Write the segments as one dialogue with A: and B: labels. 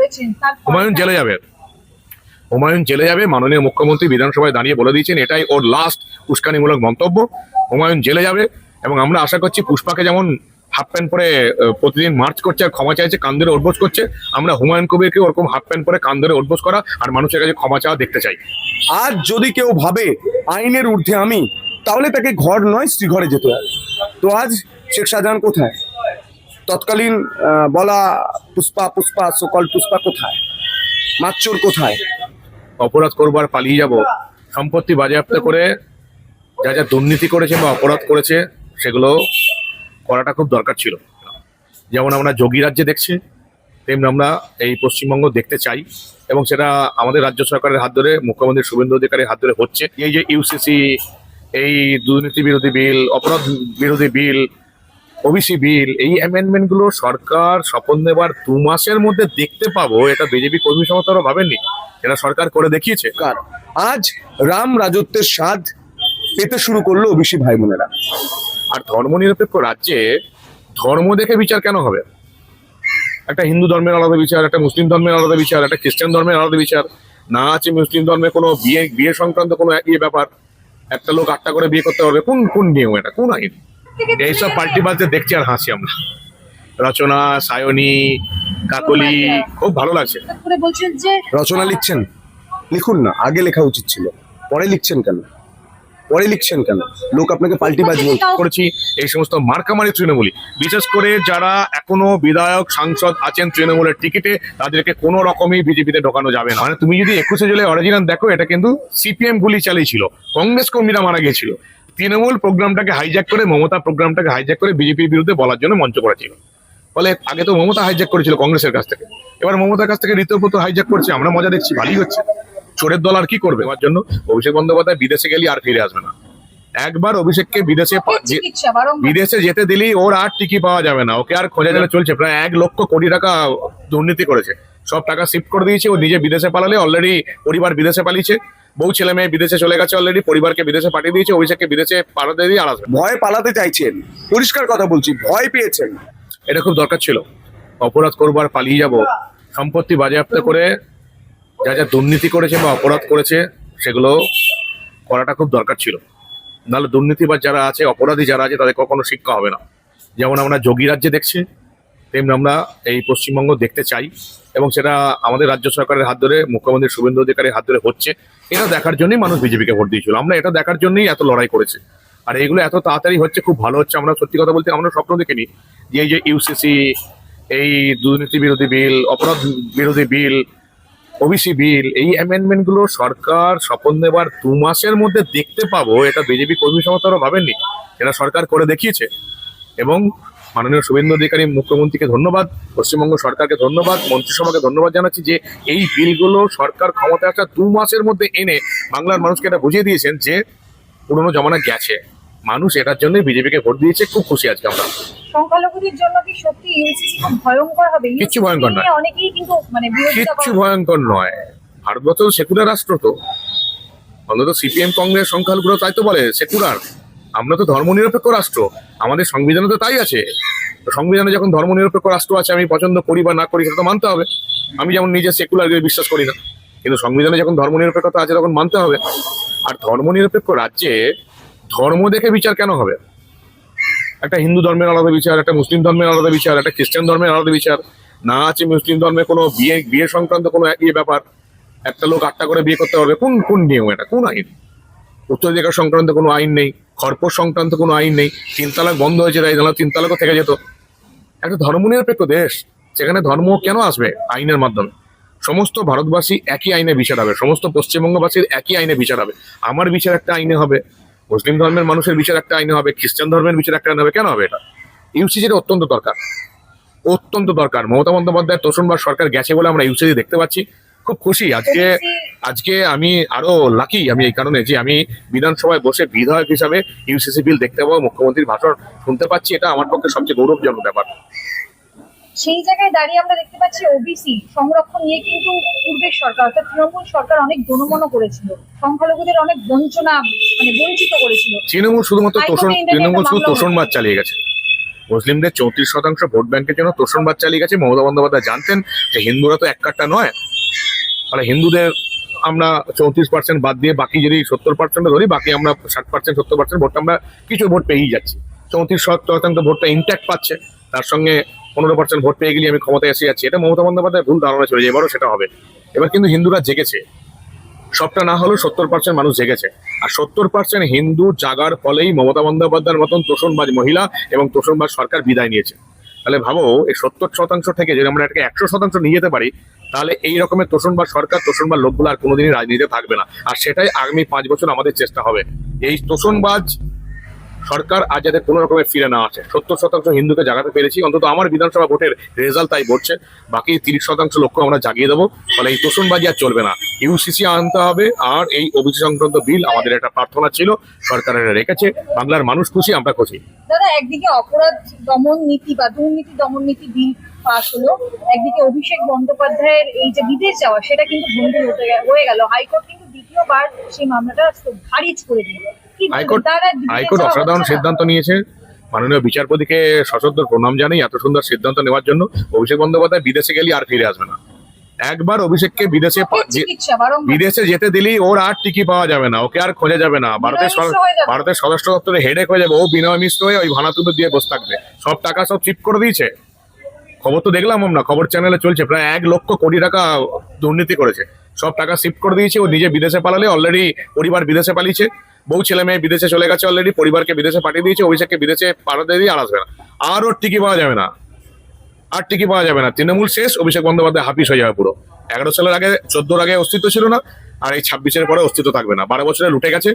A: করেছেন
B: হুমায়ুন জেলে যাবে, হুমায়ুন জেলে যাবে। মাননীয় মুখ্যমন্ত্রী বিধানসভায় দাঁড়িয়ে বলে দিয়েছেন এটাই ওর লাস্ট উস্কানিমূলক মন্তব্য। হুমায়ুন জেলে যাবে এবং আমরা আশা করছি পুষ্পাকে যেমন হাফ প্যান্ট পরে প্রতিদিন মার্চ করছে আর ক্ষমা চাইছে, কান ধরে উঠবোস করছে, আমরা হুমায়ুন কবিরকে ওরকম হাফ প্যান্ট পরে কান ধরে উঠবোস করা আর মানুষের কাছে ক্ষমা চাওয়া দেখতে চাই।
C: আজ যদি কেউ ভাবে আইনের ঊর্ধ্বে আমি, তাহলে তাকে ঘর নয় শ্রীঘরে যেতে হবে। তো আজ শেখ শাহজাহান কোথায়? তৎকালীন বলা পুষ্পা পুষ্পা সকল পুষ্পা কোথায়? মাচ্চর কোথায়?
B: অপরাধ করবার পালিয়ে যাব, সম্পত্তি বাজেয়াপ্ত করে যা যা দুর্নীতি করেছে বা অপরাধ করেছে সেগুলো করাটা খুব দরকার ছিল। যেমন আমরা যোগী রাজ্যে দেখছি, তেমনি আমরা এই পশ্চিমবঙ্গ দেখতে চাই এবং সেটা আমাদের রাজ্য সরকারের হাত ধরে, মুখ্যমন্ত্রী শুভেন্দু অধিকারীর হাত ধরে হচ্ছে। এই যে ইউসিসি, এই দুর্নীতি বিরোধী বিল, অপরাধ বিরোধী বিল, ওবিসি বিল, এই অ্যামেন্ডমেন্টগুলো সরকার শপথ নেবার 2 মাসের মধ্যে দেখতে পাবো, এটা বিজেপি কর্মী সমর্থকরা ভাবেননি, এটা সরকার করে দেখিয়েছে।
C: আজ রাম রাজত্বের স্বাদ পেতে শুরু করলো ওবিসি ভাই বোনেরা।
B: আর ধর্মনিরপেক্ষ রাজ্যে ধর্ম দেখে বিচার কেন হবে? একটা হিন্দু ধর্মের আলাদা বিচার, একটা মুসলিম ধর্মের আলাদা বিচার, একটা খ্রিস্টান ধর্মের আলাদা বিচার, না আছে মুসলিম ধর্মে কোনো বিয়ে সংক্রান্ত কোনো ব্যাপার, একটা লোক 8টা করে বিয়ে করতে পারবে, কোন নিয়ম এটা, কোন আইন? এইসব পাল্টিবাজতে দেখছি আর হাসি আমরা। রচনা, সায়নী, কাকলি, খুব ভালো লাগছে।
A: বলছেন যে
C: রচনা লিখছেন, লিখুন না, আগে লেখা উচিত ছিল। পরে লিখছেন কেন? লোক আপনাকে পাল্টিবাজ
B: করেছি। এই সমস্ত মার্কামারি তৃণমূলী, বিশেষ করে যারা এখনো বিধায়ক সাংসদ আছেন তৃণমূলের টিকিটে, তাদেরকে কোনো রকমই বিজেপিতে ঢোকানো যাবে না। মানে তুমি যদি 21শে জুলাই অরিজিনাল দেখো, এটা কিন্তু সিপিএম গুলি চালিয়েছিল, কংগ্রেস কর্মীরা মারা গিয়েছিল। তৃণমূল প্রোগ্রামটাকে হাইজ্যাক করে, মমতা প্রোগ্রামটাকে হাইজ্যাক করে বিজেপির বিরুদ্ধে বলার জন্য মঞ্চ করেছিল। ফলে আগে তো মমতা হাইজ্যাক করেছিল কংগ্রেসের কাছ থেকে, এবার মমতার কাছ থেকে ঋতুব্রত হাইজ্যাক করছে। আমরা মজা দেখছি, ভালোই হচ্ছে। চোরের দল আর কি করবে? আমার জন্য অভিষেক বন্দ্যোপাধ্যায় বিদেশে গেলে আর ফিরে আসবে না। একবার অভিষেককে বিদেশে যেতে দিলেই ওর আর টিকি পাওয়া যাবে না, ওকে আর খোঁজা গেলে চলছে। প্রায় 1 লক্ষ কোটি টাকা দুর্নীতি করেছে, সব টাকা শিফট করে দিয়েছে। ও নিজে বিদেশে পালালে, অলরেডি পরিবার বিদেশে পালিয়েছে, বউ ছেলে মেয়ে বিদেশে চলে গেছে অলরেডি, পরিবারকে বিদেশে পাঠিয়ে দিয়েছে। অভিষেককে বিদেশে পালাতে দিয়ে আর আসবে।
C: ভয় পালাতে চাইছেন, পরিষ্কার কথা বলছি, ভয় পেয়েছেন।
B: এটা খুব দরকার ছিল। অপরাধ করবার পালিয়ে যাব, সম্পত্তি বাজেয়াপ্ত করে যা যা দুর্নীতি করেছে বা অপরাধ করেছে সেগুলো করাটা খুব দরকার ছিল। নাহলে দুর্নীতিবাজ যারা আছে, অপরাধী যারা আছে, তাদের কখনো শিক্ষা হবে না। যেমন আমরা যোগী রাজ্যে দেখছি, তেমনি আমরা এই পশ্চিমবঙ্গ দেখতে চাই এবং সেটা আমাদের রাজ্য সরকারের হাত ধরে, মুখ্যমন্ত্রী শুভেন্দু অধিকারীর হাত ধরে হচ্ছে। এটা দেখার জন্যই মানুষ বিজেপিকে ভোট দিয়েছিল। আমরা এটা দেখার জন্যই এত লড়াই করেছি। আর এইগুলো এত তাড়াতাড়ি হচ্ছে, খুব ভালো হচ্ছে। আমরা সত্যি কথা বলতে আমরা স্বপ্ন দেখিনি যে এই যে ইউসিসি, এই দুর্নীতি বিরোধী বিল, অপরাধ বিরোধী বিল, ওবিসি বিল, এই অ্যামেন্ডমেন্টগুলো সরকার শপথ নেবার 2 মাসের মধ্যে দেখতে পাবো, এটা বিজেপি কর্মী সমর্থকরা ভাবেননি, এটা সরকার করে দেখিয়েছে। এবং মাননীয় শুভেন্দু অধিকারী মুখ্যমন্ত্রীকে ধন্যবাদ, পশ্চিমবঙ্গ সরকারকে ধন্যবাদ, মন্ত্রিসভাকে ধন্যবাদ জানাচ্ছি যে এই বিলগুলো সরকার ক্ষমতায় আসা 2 মাসের মধ্যে এনে বাংলার মানুষকে এটা বুঝিয়ে দিয়েছেন যে পুরোনো জমানা গেছে। মানুষ এটার জন্যই বিজেপিকে ভোট দিয়েছে। খুব খুশি আজকে আমরা।
A: সংখ্যালঘুদের জন্য কি সত্যি ইউসিসি খুব ভয়ঙ্কর হবে?
B: কিচ্ছু ভয়ঙ্কর নয়,
A: অনেকেই কিন্তু বিরোধিতা
B: কিচ্ছু ভয়ঙ্কর নয়। ভারতবর্ষ সেকুলার রাষ্ট্র, তো অন্তত সিপিএম কংগ্রেস সংখ্যালঘুরা তাই তো বলে সেকুলার। আমরা তো ধর্মনিরপেক্ষ রাষ্ট্র, আমাদের সংবিধানে তো তাই আছে। তো সংবিধানে যখন ধর্মনিরপেক্ষ রাষ্ট্র আছে, আমি পছন্দ করি বা না করি সেটা তো মানতে হবে। আমি যেমন নিজে সেকুলার বিশ্বাস করি না, কিন্তু সংবিধানে যখন ধর্মনিরপেক্ষতা আছে তখন মানতে হবে। আর ধর্মনিরপেক্ষ রাজ্যে ধর্ম দেখে বিচার কেন হবে? একটা হিন্দু ধর্মের আলাদা বিচার, একটা মুসলিম ধর্মের আলাদা বিচার, একটা খ্রিস্টান ধর্মের আলাদা বিচার, না আছে মুসলিম ধর্মে কোনো বিয়ে সংক্রান্ত কোনো ব্যাপার, একটা লোক 8টা করে বিয়ে করতে পারবে, কোন নিয়ম এটা, কোন আইন? উত্তরাধিকার সংক্রান্ত কোনো আইন নেই, খরপোশ সংক্রান্ত কোনো আইন নেই। 3 তালাক বন্ধ হয়েছে, তাই 3 তালাকও থেকে যেত। একটা ধর্মনিরপেক্ষ দেশ, সেখানে ধর্ম কেন আসবে আইনের মাধ্যমে? সমস্ত ভারতবাসী একই আইনে বিচার হবে, সমস্ত পশ্চিমবঙ্গবাসীর একই আইনে বিচার হবে। আমার বিচার একটা আইনে হবে, মুসলিম ধর্মের মানুষের বিচার একটা আইনে হবে, খ্রিস্টান ধর্মের বিচার একটা আইনে হবে। কেন হবে এটা? ইউসিসিটা অত্যন্ত দরকার, অত্যন্ত দরকার। মমতা বন্দ্যোপাধ্যায় তোষণবার সরকার গেছে বলে আমরা ইউসিসি দেখতে পাচ্ছি। খুব খুশি আজকে আমি আরো লাকি আমি এই কারণে যে আমি বিধানসভায় বসে বিধায়ক হিসাবে ইউসিসি বিল দেখতে পাবো, মুখ্যমন্ত্রীর ভাষণ শুনতে পাচ্ছি। এটা আমার পক্ষে সবচেয়ে গৌরবজনক ব্যাপার।
A: সেই জায়গায় দাঁড়িয়ে আমরা দেখতে পাচ্ছি ওবিসি সংরক্ষণ নিয়ে কিন্তু পূর্বের সরকার অর্থাৎ তৃণমূল সরকার অনেক গণমন করেছিল, সংখ্যালঘুদের অনেক বঞ্চিত করেছিল।
B: তৃণমূল শুধু তোষণবাদ চালিয়ে গেছে। মুসলিমদের 34% ভোট ব্যাংকের জন্য তোষণবাদ চালিয়ে গেছে। মমতা বন্দ্যোপাধ্যায় জানতেন যে হিন্দুরা তো এক কাট্টা নয়, ফলে হিন্দুদের আমরা 34% বাদ দিয়ে বাকি যদি 70% ধরি, বাকি আমরা 60% 70% ভোটটা আমরা কিছু ভোট পেয়েই যাচ্ছি। 34% ভোটটা ইন্ট্যাক্ট পাচ্ছে, তার সঙ্গে 15% ভোট পেয়ে গেলে আমি ক্ষমতায় এসে যাচ্ছি। এটা মমতা বন্দ্যোপাধ্যায় ভুল ধারণা চলে যায়, এবারও সেটা হবে। এবার কিন্তু হিন্দুরা জেগেছে, সবটা না হলেও 70% মানুষ জেগেছে। আর 70% হিন্দু জাগার ফলেই মমতা বন্দ্যোপাধ্যায়ের মতন তোষণবাজ মহিলা এবং তোষণবাজ সরকার বিদায় নিয়েছে। তাহলে ভাবো, এই 70% থেকে যদি আমরা এটাকে 100% নিয়ে যেতে পারি, তাহলে এই রকমের তোষণবাজ সরকার, তোষণবাজ লোকগুলো আর কোনোদিনই রাজনীতিতে থাকবে না। আর সেটাই আগামী 5 বছর আমাদের চেষ্টা হবে, এই তোষণবাজ সরকার আজ যাতে কোনো রকমের ফিরে না আসে। 70% হিন্দুকে জাগাতে পেরেছি, অন্তত আমার বিধানসভা ভোটের রেজাল্ট তাই বলছে। বাকি 30% লোককে আমরা জাগিয়ে দেবো, ফলে এই তোষণবাজি আর চলবে না। ইউসিসি আনতে হবে, আর এই ওবিসি সংক্রান্ত বিল আমাদের একটা প্রার্থনা ছিল, সরকারের রেখেছে। বাংলার মানুষ খুশি, আমরা খুশি।
A: দাদা, একদিকে অপরাধ দমন নীতি বা দুর্নীতি দমন নীতি বিল পাস হলো, একদিকে অভিষেক বন্দ্যোপাধ্যায়ের এই যে বিদেশ যাওয়া, সেটা কিন্তু ভণ্ডুল হয়ে গেল। হাইকোর্ট কিন্তু দ্বিতীয়বার সেই মামলাটা খারিজ করে দিল।
B: হাইকোর্ট অসাধারণ সিদ্ধান্ত নিয়েছে। মাননীয় বিচারপতিকে সশস্ত্র প্রণাম জানাই এত সুন্দর সিদ্ধান্ত নেওয়ার জন্য। অভিষেক বন্দ্যোপাধ্যায় বিদেশে গেলে আর ফিরে আসবে না। একবার অভিষেককে বিদেশে যেতে দিলেই ওর আর টিকি পাওয়া যাবে না, ওকে আর খোঁজা যাবে না। ভারতের স্বরাষ্ট্র দপ্তরে হেডেক হয়ে যাবে, ও বিনয় মিশ্র হয়ে ওই ভানাতুলো দিয়ে বসে থাকবে। সব টাকা সব চিপ করে দিয়েছে, খবর তো দেখলাম আমরা, খবর চ্যানেলে চলছে, প্রায় 1 লক্ষ কোটি টাকা দুর্নীতি করেছে। সব টাকা শিফট করে দিয়েছে। ও নিজে বিদেশে পালালে, অলরেডি পরিবার বিদেশে পালিয়েছে, বউ ছেলে মেয়ে বিদেশে চলে গেছে অলরেডি, পরিবারকে বিদেশে পাঠিয়ে দিয়েছে। অভিষেককে বিদেশে পাঠাতে দিয়ে আর আসবে না, আর ওর টিকি পাওয়া যাবে না, আর টিকি পাওয়া যাবে না। তৃণমূল শেষ, অভিষেক বন্দ্যোপাধ্যায় হাফিস হয়ে যাবে পুরো। 11 সালের আগে, 14 আগে অস্তিত্ব ছিল না, আর এই 26-এর পরে অস্তিত্ব থাকবে না। 12 বছরে লুটে গেছে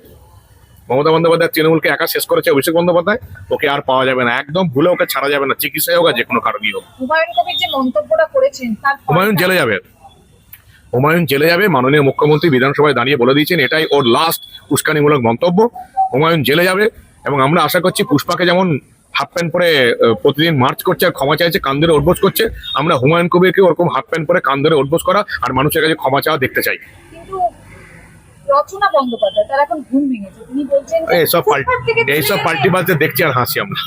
B: মমতা বন্দ্যোপাধ্যায়, তৃণমূলকে একা শেষ করেছে অভিষেক বন্দ্যোপাধ্যায়। ওকে আর পাওয়া যাবে না, একদম ভুলে ওকে ছাড়া যাবে না, চিকিৎসায় হোক আর যে কোনো কারণেই হোক।
A: হুমায়ুন কবির যে মন্তব্যটা করেছেন,
B: হুমায়ুন জেলে যাবে, হুমায়ুন জেলে যাবে। মাননীয় মুখ্যমন্ত্রী বিধানসভায় দাঁড়িয়ে বলে দিয়েছেন এটাই ওর লাস্ট উস্কানিমূলক মন্তব্য। হুমায়ুন জেলে যাবে, এবং আমরা আশা করছি পুষ্পাকে যেমন হাফ প্যান্ট পরে প্রতিদিন মার্চ করছে আর ক্ষমা চাইছে, কান ধরে উঠবোস করছে, আমরা হুমায়ুন কবিরকে ওরকম হাফ প্যান্ট পরে কান ধরে উঠবোস করা আর মানুষের কাছে ক্ষমা চাওয়া দেখতে চাই।
A: কিন্তু রচনা বন্দ্যোপাধ্যায় তার এখন ঘুম ভেঙেছে, তিনি বলছেন
B: এইসব পাল্টিবাজদের দেখছি আর হাসি আমরা।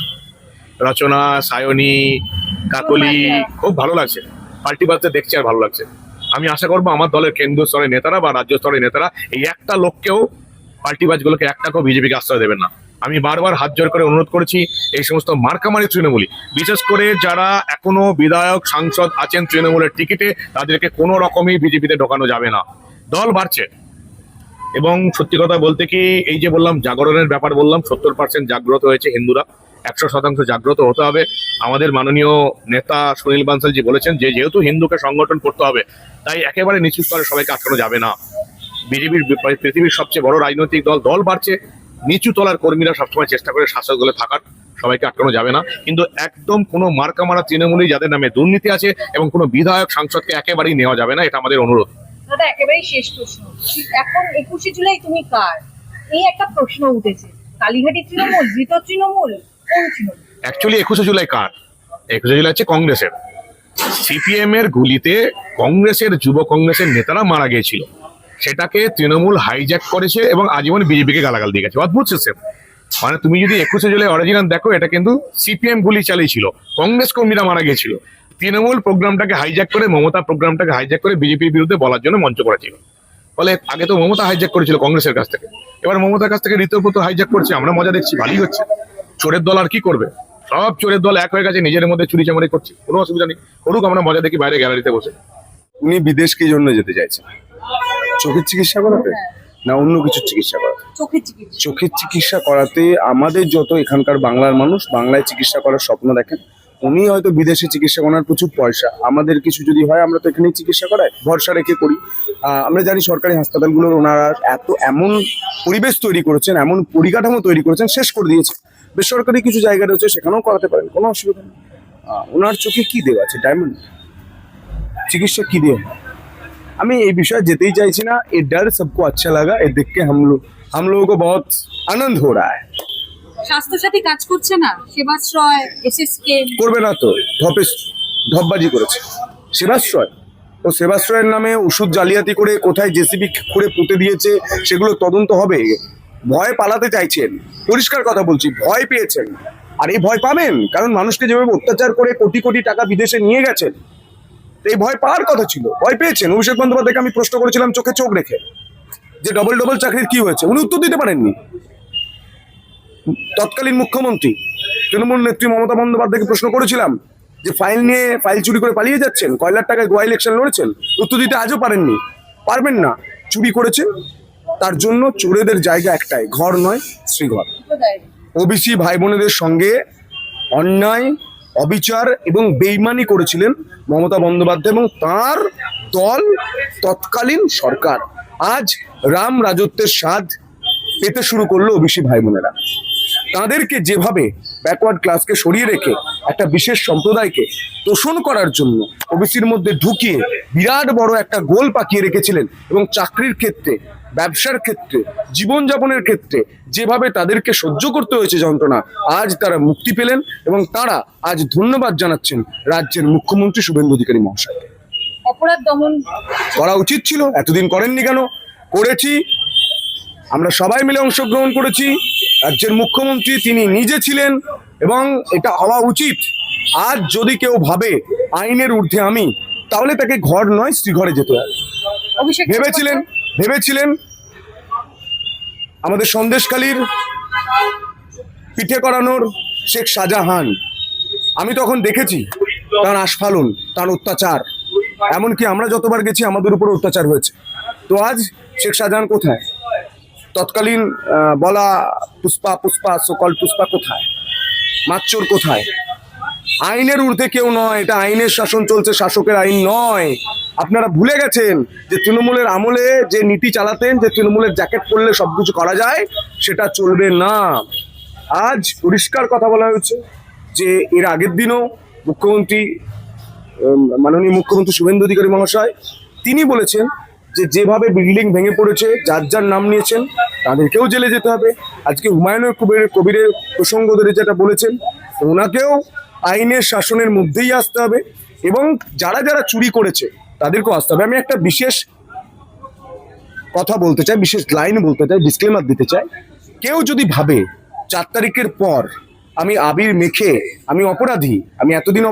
B: রচনা, সায়নী, কাকলি, খুব ভালো লাগছে। পাল্টিবাজদের দেখছি আর ভালো লাগছে। আমি আশা করবো আমার দলের কেন্দ্রীয় স্তরের নেতারা বা রাজ্য স্তরের নেতারা এই একটা লোককেও, পাল্টিবাজগুলোকে একটাকেও বিজেপিকে আশ্রয় দেবেন না। আমি বারবার হাত জোর করে অনুরোধ করেছি, এই সমস্ত মার্কামারি তৃণমূলী, বিশেষ করে যারা এখনো বিধায়ক সাংসদ আছেন তৃণমূলের টিকিটে, তাদেরকে কোনো রকমই বিজেপিতে ঢোকানো যাবে না। দল বাড়ছে, এবং সত্যি কথা বলতে কি, এই যে বললাম জাগরণের ব্যাপার বললাম, 70% জাগ্রত হয়েছে হিন্দুরা, 100% জাগ্রত হতে হবে। আমাদের মাননীয় নেতা সুনীল বানসালজি বলেছেন যে যেহেতু হিন্দুকে সংগঠন করতে হবে, তাই একেবারে নিচু স্তরে সবাইকে আটকানো যাবে না। বিজেপির পৃথিবীর সবচেয়ে বড় রাজনৈতিক দল বাড়ছে, নিচু তলার কর্মীরা সবসময় চেষ্টা করে শাসক দলে থাকার, সবাইকে আটকানো যাবে না। কিন্তু একদম কোনো মার্কামারা তৃণমূলী যাদের নামে দুর্নীতি আছে এবং কোনো বিধায়ক সাংসদকে একেবারেই নেওয়া যাবে না, এটা আমাদের অনুরোধ।
A: দাদা, একেবারেই শেষ প্রশ্ন, এখন 21শে জুলাই তুমি কার? এই একটা প্রশ্ন উঠেছে, কালীঘাটি তৃণমূল, ধৃত তৃণমূল, কোন তৃণমূল?
B: অ্যাকচুয়ালি 21শে জুলাই কার? 21শে জুলাই হচ্ছে কংগ্রেসের। সিপিএম এর গুলিতে কংগ্রেসের, যুব কংগ্রেসের নেতারা মারা গিয়েছিল, সেটাকে তৃণমূল হাইজ্যাক করেছে এবং আজীবন বিজেপিকে গালাগাল দিয়ে গেছে। অদ্ভুত সিস্টেম। মানে তুমি যদি 21শে জুলাই অরিজিনাল দেখো, এটা কিন্তু সিপিএম গুলি চালিয়েছিল, কংগ্রেস কর্মীরা মারা গিয়েছিল। তৃণমূল প্রোগ্রামটাকে হাইজ্যাক করে, মমতা প্রোগ্রামটাকে হাইজ্যাক করে বিজেপির বিরুদ্ধে বলার জন্য মঞ্চ করেছিল। ফলে আগে তো মমতা হাইজ্যাক করেছিল কংগ্রেসের কাছ থেকে, এবার মমতার কাছ থেকে রীতিমত হাইজ্যাক করছে। আমরা মজা দেখছি, ভালোই হচ্ছে। চোরের দল আর কি করবে? সব চোরের দল এক হয়ে গেছে, নিজের মধ্যে চুরি চামারি করছে, কোনো অসুবিধা নেই, করুক, আমরা মজা দেখি বাইরে গ্যালারিতে বসে।
C: উনি বিদেশ কি জন্য যেতে চাইছেন? চোখের চিকিৎসা করাতে, না অন্য কিছুর চিকিৎসা করাতে? চোখের চিকিৎসা করাতে। আমাদের যত এখানকার বাংলার মানুষ বাংলায় চিকিৎসা করার স্বপ্ন দেখেন। উনি হয়তো বিদেশে চিকিৎসা করার প্রচুর পয়সা, আমাদের কিছু যদি হয় আমরা তো এখানেই চিকিৎসা করাই, ভরসা রেখে করি। আমরা জানি সরকারি হাসপাতালগুলোর ওনারা এমন পরিবেশ তৈরি করেছেন, এমন পরিকাঠামো তৈরি করেছেন, শেষ করে দিয়েছে। বেসরকারি কিছু জায়গা রয়েছে, সেখানেও করাতে পারেন, কোনো অসুবিধা নেই। ওনার চোখে কি দেওয়া আছে? ডায়মন্ড চিকিৎসা কি দেওয়া? আমি এই বিষয়ে যেতেই চাইছি না। এ ডর সবকো আচ্ছা লাগা, এ দেখকে हम लोगों को बहुत आनंद हो रहा है।
A: স্বাস্থ্যসাথী কাজ করছে না, সেবাশ্রয়, এসএসকে
C: করবে না তো, ধপবাজি করেছে সেবাশ্রয়। ও সেবাশ্রয়ের নামে ওষুধ জালিয়াতি করে কোথায় জেসিবি করে পুঁতে দিয়েছে, সেগুলো তদন্ত হবে। ভয় পালাতে চাইছেন, পরিষ্কার কথা বলছি, ভয় পেয়েছেন। আর এই ভয় পাবেন, কারণ মানুষকে যেভাবে অত্যাচার করে কোটি কোটি টাকা বিদেশে নিয়ে গেছেন, এই ভয় পাওয়ার কথা ছিল, ভয় পেয়েছেন। অভিষেক বন্দ্যোপাধ্যায়কে আমি প্রশ্ন করেছিলাম চোখে চোখ রেখে, যে ডবল ডবল চাকরির কি হয়েছে, উনি উত্তর দিতে পারেননি। তৎকালীন মুখ্যমন্ত্রী তৃণমূল নেত্রী মমতা বন্দ্যোপাধ্যায়কে প্রশ্ন করেছিলাম যে ফাইল চুরি করে পালিয়ে যাচ্ছেন, কয়লার টাকায় গোয়া ইলেকশন লড়েছেন, উত্তর দিতে আজও পারেননি, পারবেন না। চুরি করেছেন, তার জন্য চোরেদের জায়গা একটাই, ঘর নয় শ্রীঘর। ওবিসি ভাই বোনেদের সঙ্গে অন্যায়, অবিচার এবং বেইমানি করেছিলেন মমতা বন্দ্যোপাধ্যায় এবং তার দল, তৎকালীন সরকার। আজ রাম রাজত্বের স্বাদ পেতে শুরু করলো ওবিসি ভাই বোনেরা। তাদেরকে যেভাবে ব্যাকওয়ার্ড ক্লাসকে সরিয়ে রেখে একটা বিশেষ সম্প্রদায়কে তোষণ করার জন্য ওবিসির মধ্যে ঢুকিয়ে বিরাট বড় একটা গোল পাকিয়ে রেখেছিলেন, এবং চাকরির ক্ষেত্রে, ব্যবসার ক্ষেত্রে, জীবনযাপনের ক্ষেত্রে যেভাবে তাদেরকে সহ্য করতে হয়েছে যন্ত্রণা, আজ তারা মুক্তি পেলেন এবং তারা আজ ধন্যবাদ জানাচ্ছেন রাজ্যের মুখ্যমন্ত্রী শুভেন্দু অধিকারী মহাশয়কে।
A: অপরাধ দমন
C: করা উচিত ছিল, এতদিন করেননি কেন? করেছি, আমরা সবাই মিলে অংশগ্রহণ করেছি। রাজ্যের মুখ্যমন্ত্রী তিনি নিজে ছিলেন এবং এটা হওয়া উচিত। আজ যদি কেউ ভাবে আইনের ঊর্ধ্বে আমি, তাহলে তাকে ঘর নয় শ্রীঘরে যেতে হবে।
A: অভিষেক
C: ভেবেছিলেন আমাদের সন্দেশখালীর পিঠে করানোর শেখ শাহজাহান, আমি তখন দেখেছি তার আস্ফালন, তার অত্যাচার, এমনকি আমরা যতবার গেছি আমাদের উপর অত্যাচার হয়েছে। তো আজ শেখ শাহজাহান কোথায়? তৎকালীন বলা পুষ্পা সকল পুষ্পা কোথায়? মাচ্চর কোথায়? আইনের ঊর্ধ্বে কেউ নয়, এটা আইনের শাসন চলছে, শাসকের আইন নয়। আপনারা ভুলে গেছেন যে তৃণমূলের আমলে যে নীতি চালাতেন, যে তৃণমূলের জ্যাকেট পরলে সবকিছু করা যায়, সেটা চলবে না। আজ পরিষ্কার কথা বলা হয়েছে যে এর আগের দিনও মাননীয় মুখ্যমন্ত্রী শুভেন্দু অধিকারী মহাশয় তিনি বলেছেন যে যেভাবে বিল্ডিং ভেঙে পড়েছে, যার যার নাম নিয়েছেন তাদেরকেও জেলে যেতে হবে। আজকে হুমায়ুনের কবিরের প্রসঙ্গ ধরে যেটা বলেছেন, ওনাকেও আইনের শাসনের মধ্যেই আসতে হবে এবং যারা যারা চুরি করেছে তাদেরকেও আসতে হবে। আমি একটা বিশেষ কথা বলতে চাই, বিশেষ লাইন বলতে চাই, ডিসক্লেমার দিতে চাই। কেউ যদি ভাবে 4 তারিখের পর আমি আবির মেখে আমি অপরাধী, আমি এতদিন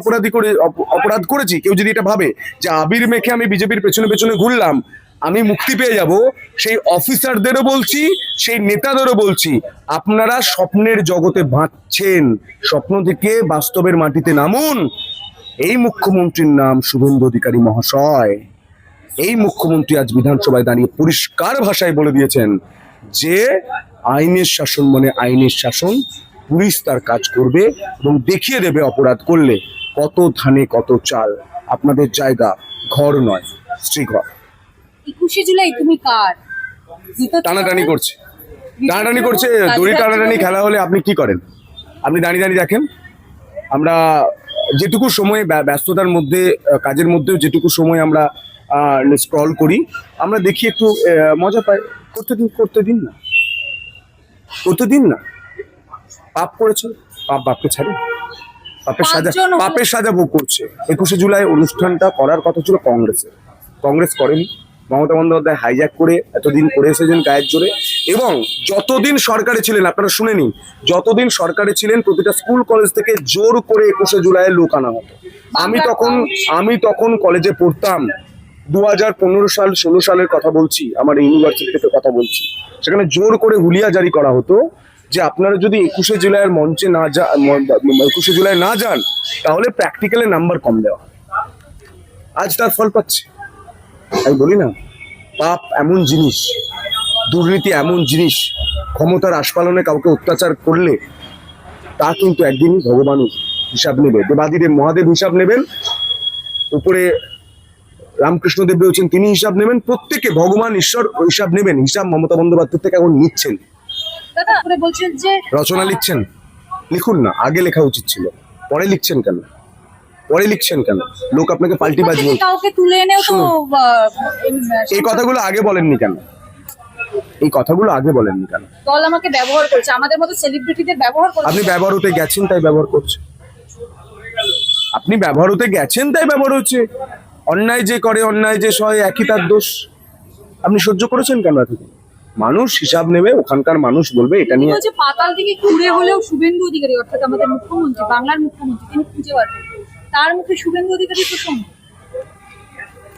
C: অপরাধ করেছি, কেউ যদি এটা ভাবে যে আবির মেখে আমি বিজেপির পেছনে পেছনে ঘুরলাম আমি মুক্তি পেয়ে যাব, সেই অফিসারদেরও বলছি, সেই নেতাদেরও বলছি, আপনারা স্বপ্নের জগতে বাঁচছেন, স্বপ্ন থেকে বাস্তবের মাটিতে নামুন। এই মুখ্যমন্ত্রীর নাম শুভেন্দু অধিকারী মহাশয়। এই মুখ্যমন্ত্রী আজ বিধানসভায় দাঁড়িয়ে পরিষ্কার ভাষায় বলে দিয়েছেন যে আইনের শাসন মানে আইনের শাসন, পুলিশ তার কাজ করবে এবং দেখিয়ে দেবে অপরাধ করলে কত ধানে কত চাল। আপনাদের জায়গা ঘর নয় শ্রীঘর।
A: 21শে জুলাই তুমি কার?
C: টানাটানি করছে, দড়ি টানাটানি খেলা হলে আপনি কি করেন? আপনি দাঁড়িয়ে দেখেন। আমরা যেটুকু সময় ব্যস্ততার মধ্যে, কাজের মধ্যেও যেটুকু সময় আমরা স্ক্রল করি, আমরা দেখি একটু মজা পাই। করতে দিন না। পাপ করেছে, পাপ বাপকে ছাড়ে, পাপের সাজা ভোগ করছে। 21শে জুলাই অনুষ্ঠানটা করার কথা ছিল কংগ্রেস করেনি। মমতা বন্দ্যোপাধ্যায় হাইজ্যাক করে এতদিন করে এসেছেন গায়ের জোরে, এবং যতদিন সরকারে ছিলেন, আপনারা শুনে নিন, যতদিন সরকারে ছিলেন প্রতিটা স্কুল কলেজ থেকে জোর করে 21শে জুলাই লোক আনা হতো। আমি তখন কলেজে পড়তাম, 2015 সাল 16 সালের কথা বলছি, আমার ইউনিভার্সিটি থেকে কথা বলছি। সেখানে জোর করে হুলিয়া জারি করা হতো যে আপনারা যদি 21শে জুলাইয়ের মঞ্চে 21শে জুলাই না যান তাহলে প্র্যাকটিক্যালে নাম্বার কম দেওয়া। আজ তার ফল পাচ্ছে। আমি বলি না, পাপ এমন জিনিস, দুর্নীতি এমন জিনিস, ক্ষমতার আস্ফালনে কাউকে অত্যাচার করলে তা কিন্তু একদিন ভগবান হিসাব নেবে। দেবাদিদেব মহাদেব হিসাব নেবেন, উপরে রামকৃষ্ণদেব রয়েছেন তিনি হিসাব নেবেন, প্রত্যেকে ভগবান ঈশ্বর হিসাব নেবেন। হিসাব মমতা বন্দ্যোপাধ্যায় থেকে এখন নিচ্ছেন।
A: বলছেন যে
C: রচনা লিখছেন, লিখুন না, আগে লেখা উচিত ছিল। পরে লিখছেন কেন? লোক আপনাকে পাল্টিবাজ বলছে।
A: কাউকে তুলে এনেও তো
C: এই কথাগুলো আগে বলেননি কেন?
A: দল আমাকে ব্যবহার করছে, আমাদের মতো সেলিব্রিটিদের ব্যবহার করছে।
C: আপনি ব্যবহার হতে গেছেন তাই ব্যবহার করছে। অন্যায় যে করে, অন্যায় যে সয়, একই তার দোষ। আপনি সহ্য করেছেন কেন এতদিন? মানুষ হিসাব নেবে, ওখানকার মানুষ বলবে এটা নিয়ে।
A: বলছে পাতাল থেকে কুড়ে হলেও শুভেন্দু অধিকারী অর্থাৎ আমাদের মুখ্যমন্ত্রী, বাংলার মুখ্যমন্ত্রী, তিনি খুঁজে পাবেন, তার মুখে শুভেন্দু অধিকারী প্রসঙ্গ।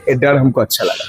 C: ये डर हमको अच्छा लगा।